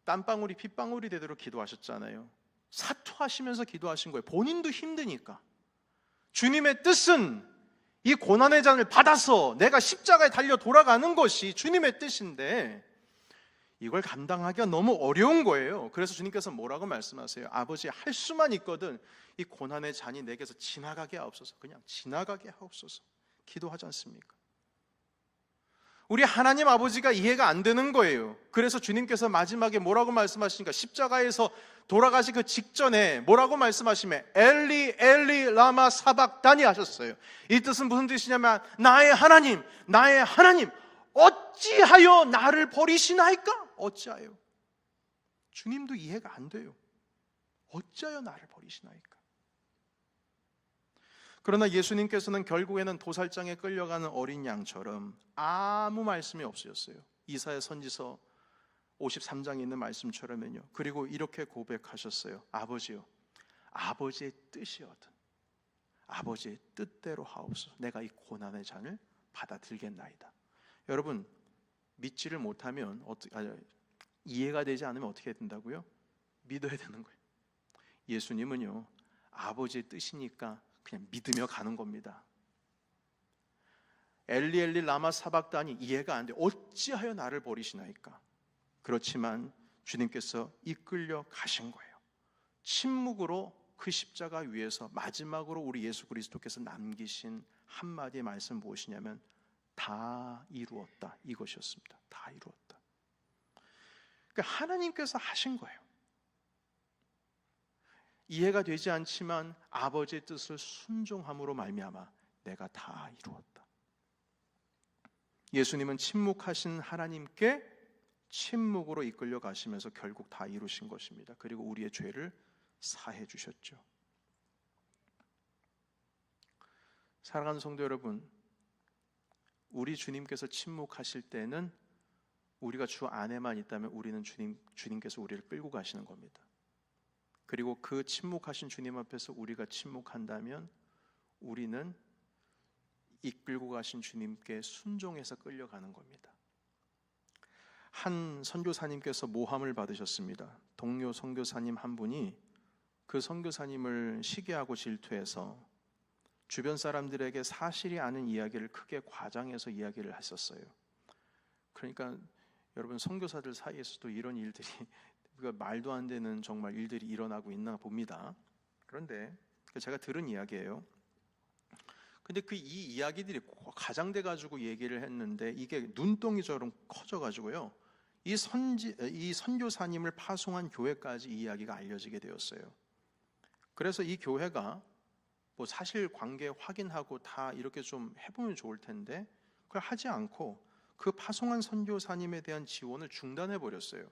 땀방울이 핏방울이 되도록 기도하셨잖아요. 사투하시면서 기도하신 거예요. 본인도 힘드니까. 주님의 뜻은 이 고난의 잔을 받아서 내가 십자가에 달려 돌아가는 것이 주님의 뜻인데 이걸 감당하기가 너무 어려운 거예요. 그래서 주님께서 뭐라고 말씀하세요? 아버지, 할 수만 있거든 이 고난의 잔이 내게서 지나가게 하옵소서. 그냥 지나가게 하옵소서. 기도하지 않습니까? 우리 하나님 아버지가 이해가 안 되는 거예요. 그래서 주님께서 마지막에 뭐라고 말씀하시니까 십자가에서 돌아가시 그 직전에 뭐라고 말씀하시면 엘리 엘리 라마 사박다니 하셨어요. 이 뜻은 무슨 뜻이냐면 나의 하나님 어찌하여 나를 버리시나이까? 어찌하여? 주님도 이해가 안 돼요. 어찌하여 나를 버리시나이까? 그러나 예수님께서는 결국에는 도살장에 끌려가는 어린 양처럼 아무 말씀이 없으셨어요. 이사야 선지서 53장에 있는 말씀처럼요. 그리고 이렇게 고백하셨어요. 아버지요, 아버지의 뜻이거든 아버지의 뜻대로 하옵소서. 내가 이 고난의 잔을 받아들겠나이다. 여러분, 믿지를 못하면 이해가 되지 않으면 어떻게 된다고요? 믿어야 되는 거예요. 예수님은요, 아버지의 뜻이니까 그냥 믿으며 가는 겁니다. 엘리 엘리 라마 사박다니 이해가 안 돼. 어찌하여 나를 버리시나이까? 그렇지만 주님께서 이끌려 가신 거예요. 침묵으로 그 십자가 위에서 마지막으로 우리 예수 그리스도께서 남기신 한마디의 말씀 무엇이냐면 다 이루었다, 이것이었습니다. 다 이루었다. 그러니까 하나님께서 하신 거예요. 이해가 되지 않지만 아버지의 뜻을 순종함으로 말미암아 내가 다 이루었다. 예수님은 침묵하신 하나님께 침묵으로 이끌려 가시면서 결국 다 이루신 것입니다. 그리고 우리의 죄를 사해 주셨죠. 사랑하는 성도 여러분, 우리 주님께서 침묵하실 때는 우리가 주 안에만 있다면 우리는 주님께서 우리를 끌고 가시는 겁니다. 그리고 그 침묵하신 주님 앞에서 우리가 침묵한다면 우리는 이끌고 가신 주님께 순종해서 끌려가는 겁니다. 한 선교사님께서 모함을 받으셨습니다. 동료 선교사님 한 분이 그 선교사님을 시기하고 질투해서 주변 사람들에게 사실이 아닌 이야기를 크게 과장해서 이야기를 했었어요. 그러니까 여러분, 선교사들 사이에서도 이런 일들이 말도 안 되는 정말 일들이 일어나고 있나 봅니다. 그런데 제가 들은 이야기예요. 근데 이 이야기들이 과장돼 가지고 얘기를 했는데 이게 눈덩이처럼 커져 가지고요. 이 선교사님을 파송한 교회까지 이 이야기가 알려지게 되었어요. 그래서 이 교회가 뭐 사실 관계 확인하고 다 이렇게 좀 해보면 좋을 텐데 그걸 하지 않고 그 파송한 선교사님에 대한 지원을 중단해 버렸어요.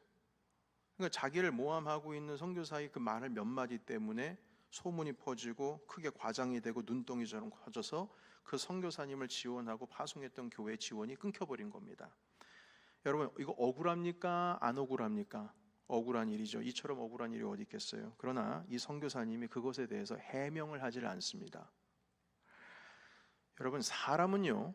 그러니까 자기를 모함하고 있는 선교사의 그 말을 몇 마디 때문에 소문이 퍼지고 크게 과장이 되고 눈덩이처럼 커져서 그 선교사님을 지원하고 파송했던 교회의 지원이 끊겨버린 겁니다. 여러분, 이거 억울합니까? 안 억울합니까? 억울한 일이죠. 이처럼 억울한 일이 어디 있겠어요. 그러나 이 선교사님이 그것에 대해서 해명을 하질 않습니다. 여러분, 사람은요,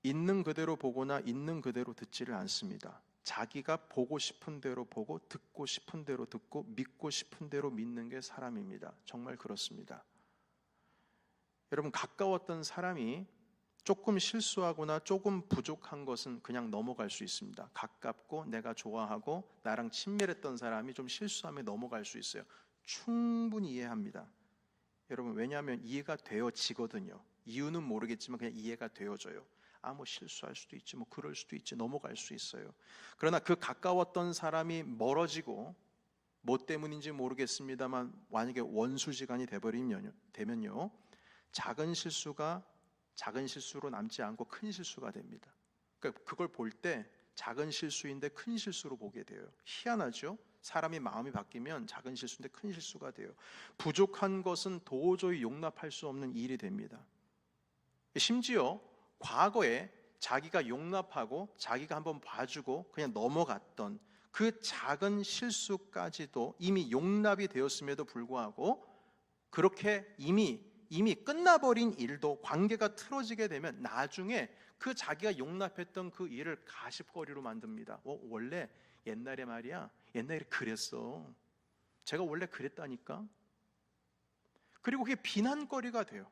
있는 그대로 보거나 있는 그대로 듣지를 않습니다. 자기가 보고 싶은 대로 보고 듣고 싶은 대로 듣고 믿고 싶은 대로 믿는 게 사람입니다. 정말 그렇습니다. 여러분, 가까웠던 사람이 조금 실수하거나 조금 부족한 것은 그냥 넘어갈 수 있습니다. 가깝고 내가 좋아하고 나랑 친밀했던 사람이 좀 실수하면 넘어갈 수 있어요. 충분히 이해합니다. 여러분, 왜냐하면 이해가 되어지거든요. 이유는 모르겠지만 그냥 이해가 되어져요. 뭐 실수할 수도 있지, 뭐 그럴 수도 있지, 넘어갈 수 있어요. 그러나 그 가까웠던 사람이 멀어지고 뭐 때문인지 모르겠습니다만 만약에 원수지간이 되면요, 작은 실수가 작은 실수로 남지 않고 큰 실수가 됩니다. 그러니까 그걸 볼 때 작은 실수인데 큰 실수로 보게 돼요. 희한하죠? 사람이 마음이 바뀌면 작은 실수인데 큰 실수가 돼요. 부족한 것은 도저히 용납할 수 없는 일이 됩니다. 심지어 과거에 자기가 용납하고 자기가 한번 봐주고 그냥 넘어갔던 그 작은 실수까지도 이미 용납이 되었음에도 불구하고 그렇게 이미 끝나버린 일도 관계가 틀어지게 되면 나중에 그 자기가 용납했던 그 일을 가십거리로 만듭니다. 원래 옛날에 말이야, 옛날에 그랬어. 제가 원래 그랬다니까. 그리고 그게 비난거리가 돼요.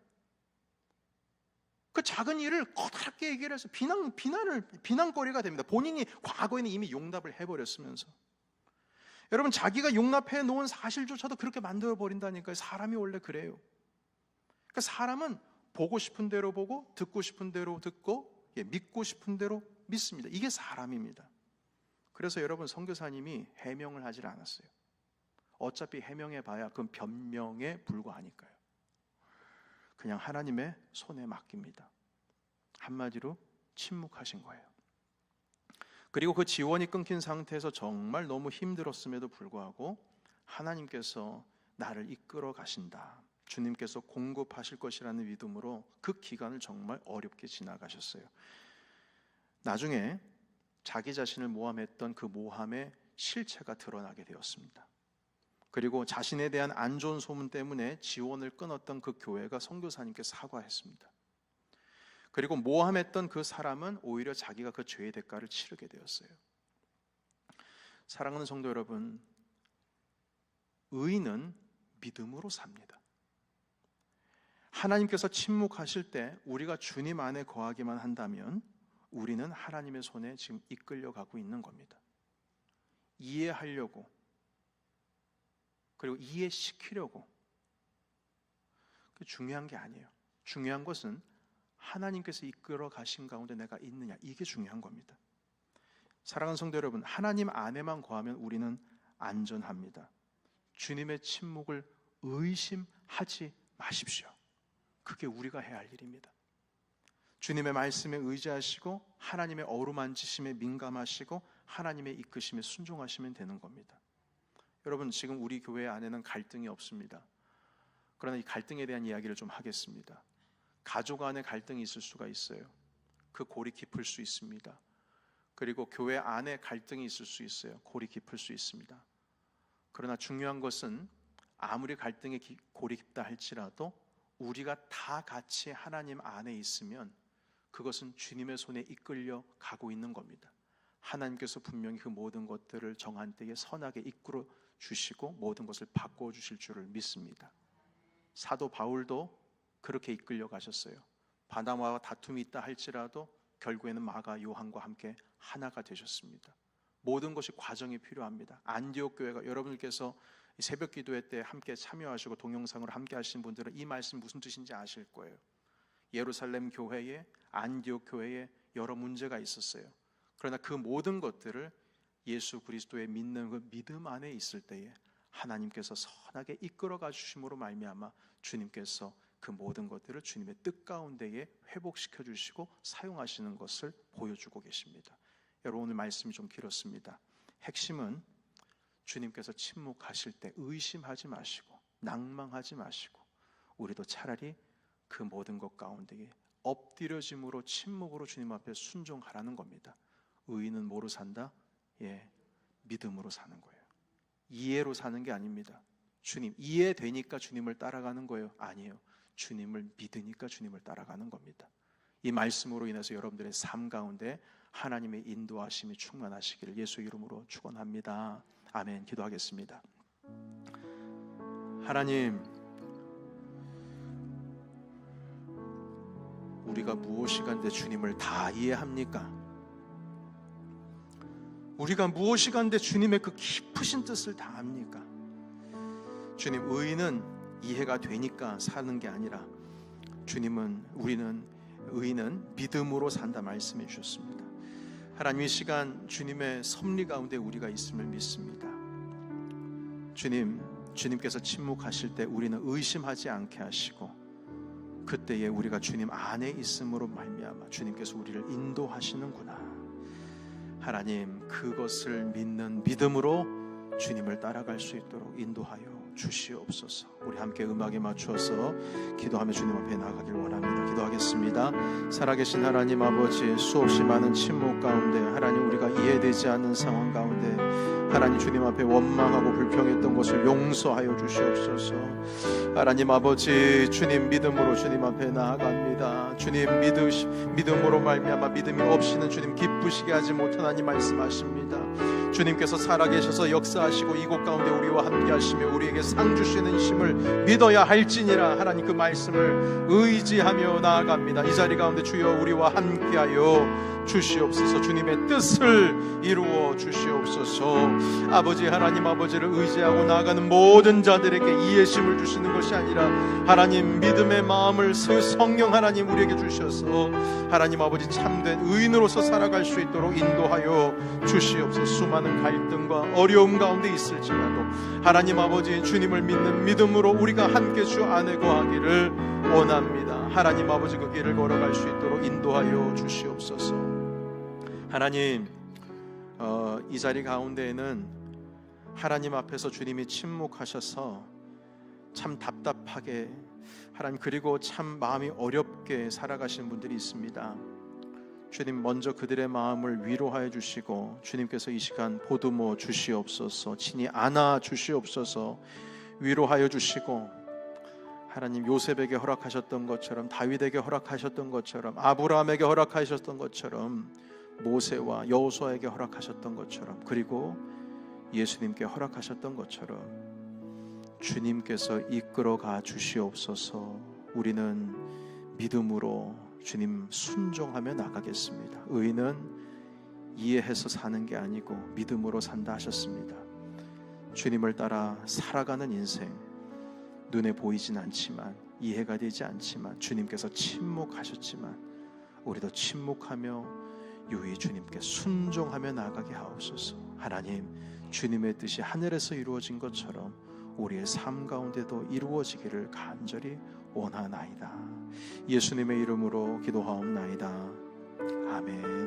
그 작은 일을 커다랗게 얘기를 해서 비난거리가 됩니다. 본인이 과거에는 이미 용납을 해버렸으면서. 여러분, 자기가 용납해 놓은 사실조차도 그렇게 만들어버린다니까요. 사람이 원래 그래요. 그러니까 사람은 보고 싶은 대로 보고 듣고 싶은 대로 듣고 믿고 싶은 대로 믿습니다. 이게 사람입니다. 그래서 여러분, 선교사님이 해명을 하질 않았어요. 어차피 해명해봐야 그건 변명에 불과하니까요. 그냥 하나님의 손에 맡깁니다. 한마디로 침묵하신 거예요. 그리고 그 지원이 끊긴 상태에서 정말 너무 힘들었음에도 불구하고 하나님께서 나를 이끌어 가신다, 주님께서 공급하실 것이라는 믿음으로 그 기간을 정말 어렵게 지나가셨어요. 나중에 자기 자신을 모함했던 그 모함의 실체가 드러나게 되었습니다. 그리고 자신에 대한 안 좋은 소문 때문에 지원을 끊었던 그 교회가 선교사님께 사과했습니다. 그리고 모함했던 그 사람은 오히려 자기가 그 죄의 대가를 치르게 되었어요. 사랑하는 성도 여러분, 의인은 믿음으로 삽니다. 하나님께서 침묵하실 때 우리가 주님 안에 거하기만 한다면 우리는 하나님의 손에 지금 이끌려가고 있는 겁니다. 이해하려고, 그리고 이해시키려고, 그게 중요한 게 아니에요. 중요한 것은 하나님께서 이끌어 가신 가운데 내가 있느냐, 이게 중요한 겁니다. 사랑하는 성도 여러분, 하나님 안에만 거하면 우리는 안전합니다. 주님의 침묵을 의심하지 마십시오. 그게 우리가 해야 할 일입니다. 주님의 말씀에 의지하시고 하나님의 어루만지심에 민감하시고 하나님의 이끄심에 순종하시면 되는 겁니다. 여러분, 지금 우리 교회 안에는 갈등이 없습니다. 그러나 이 갈등에 대한 이야기를 좀 하겠습니다. 가족 안에 갈등이 있을 수가 있어요. 그 골이 깊을 수 있습니다. 그리고 교회 안에 갈등이 있을 수 있어요. 골이 깊을 수 있습니다. 그러나 중요한 것은 아무리 갈등의 골이 깊다 할지라도 우리가 다 같이 하나님 안에 있으면 그것은 주님의 손에 이끌려 가고 있는 겁니다. 하나님께서 분명히 그 모든 것들을 정한 때에 선하게 이끌어 주시고 모든 것을 바꿔 주실 줄을 믿습니다. 사도 바울도 그렇게 이끌려 가셨어요. 바나바와 다툼이 있다 할지라도 결국에는 마가 요한과 함께 하나가 되셨습니다. 모든 것이 과정이 필요합니다. 안디옥 교회가, 여러분들께서 새벽 기도회 때 함께 참여하시고 동영상으로 함께 하신 분들은 이 말씀 무슨 뜻인지 아실 거예요. 예루살렘 교회에, 안디옥 교회에 여러 문제가 있었어요. 그러나 그 모든 것들을 예수 그리스도의 믿는 그 믿음 안에 있을 때에 하나님께서 선하게 이끌어가 주심으로 말미암아 주님께서 그 모든 것들을 주님의 뜻 가운데에 회복시켜 주시고 사용하시는 것을 보여주고 계십니다. 여러분, 오늘 말씀이 좀 길었습니다. 핵심은 주님께서 침묵하실 때 의심하지 마시고 낭망하지 마시고 우리도 차라리 그 모든 것 가운데에 엎드려짐으로 침묵으로 주님 앞에 순종하라는 겁니다. 의인은 뭐로 산다? 믿음으로 사는 거예요. 이해로 사는 게 아닙니다. 주님, 이해되니까 주님을 따라가는 거예요? 아니에요. 주님을 믿으니까 주님을 따라가는 겁니다. 이 말씀으로 인해서 여러분들의 삶 가운데 하나님의 인도하심이 충만하시기를 예수 이름으로 축원합니다. 아멘. 기도하겠습니다. 하나님, 우리가 무엇이 간데 주님을 다 이해합니까? 우리가 무엇이 간데 주님의 그 깊으신 뜻을 다 압니까? 주님, 의인은 이해가 되니까 사는 게 아니라 우리는 의인은 믿음으로 산다 말씀해 주셨습니다. 하나님, 이 시간 주님의 섭리 가운데 우리가 있음을 믿습니다. 주님께서 침묵하실 때 우리는 의심하지 않게 하시고 그때에 우리가 주님 안에 있음으로 말미암아 주님께서 우리를 인도하시는구나. 하나님 그것을 믿는 믿음으로 주님을 따라갈 수 있도록 인도하여 주시옵소서. 우리 함께 음악에 맞추어서 기도하며 주님 앞에 나가길 원합니다. 기도하겠습니다. 살아계신 하나님 아버지, 수없이 많은 침묵 가운데 하나님 우리가 이해되지 않는 상황 가운데 하나님 주님 앞에 원망하고 불평했던 것을 용서하여 주시옵소서. 하나님 아버지, 주님 믿음으로 주님 앞에 나아갑니다. 주님 믿음으로 말미암아 믿음이 없이는 주님 기쁘시게 하지 못하나니 말씀하십니다. 주님께서 살아계셔서 역사하시고 이곳 가운데 우리와 함께 하시며 우리에게 상 주시는 힘을 믿어야 할지니라. 하나님 그 말씀을 의지하며 나아갑니다. 이 자리 가운데 주여 우리와 함께하여 주시옵소서. 주님의 뜻을 이루어 주시옵소서. 아버지 하나님 아버지를 의지하고 나아가는 모든 자들에게 이해심을 주시는 것이 아니라 하나님 믿음의 마음을 성령 하나님 우리에게 주셔서 하나님 아버지 참된 의인으로서 살아갈 수 있도록 인도하여 주시옵소서. 수많은 갈등과 어려움 가운데 있을지라도 하나님 아버지 주님을 믿는 믿음으로 우리가 함께 주 안에 거하기를 원합니다. 하나님 아버지 그 길을 걸어갈 수 있도록 인도하여 주시옵소서. 하나님 이 자리 가운데에는 하나님 앞에서 주님이 침묵하셔서 참 답답하게 하나님 그리고 참 마음이 어렵게 살아가시는 분들이 있습니다. 주님 먼저 그들의 마음을 위로하여 주시고 주님께서 이 시간 보듬어 주시옵소서. 친히 안아 주시옵소서. 위로하여 주시고 하나님 요셉에게 허락하셨던 것처럼 다윗에게 허락하셨던 것처럼 아브라함에게 허락하셨던 것처럼 모세와 여호수아에게 허락하셨던 것처럼 그리고 예수님께 허락하셨던 것처럼 주님께서 이끌어가 주시옵소서. 우리는 믿음으로 주님 순종하며 나가겠습니다. 의인은 이해해서 사는 게 아니고 믿음으로 산다 하셨습니다. 주님을 따라 살아가는 인생 눈에 보이진 않지만 이해가 되지 않지만 주님께서 침묵하셨지만 우리도 침묵하며 유의 주님께 순종하며 나아가게 하옵소서. 하나님 주님의 뜻이 하늘에서 이루어진 것처럼 우리의 삶 가운데도 이루어지기를 간절히 원하나이다. 예수님의 이름으로 기도하옵나이다. 아멘.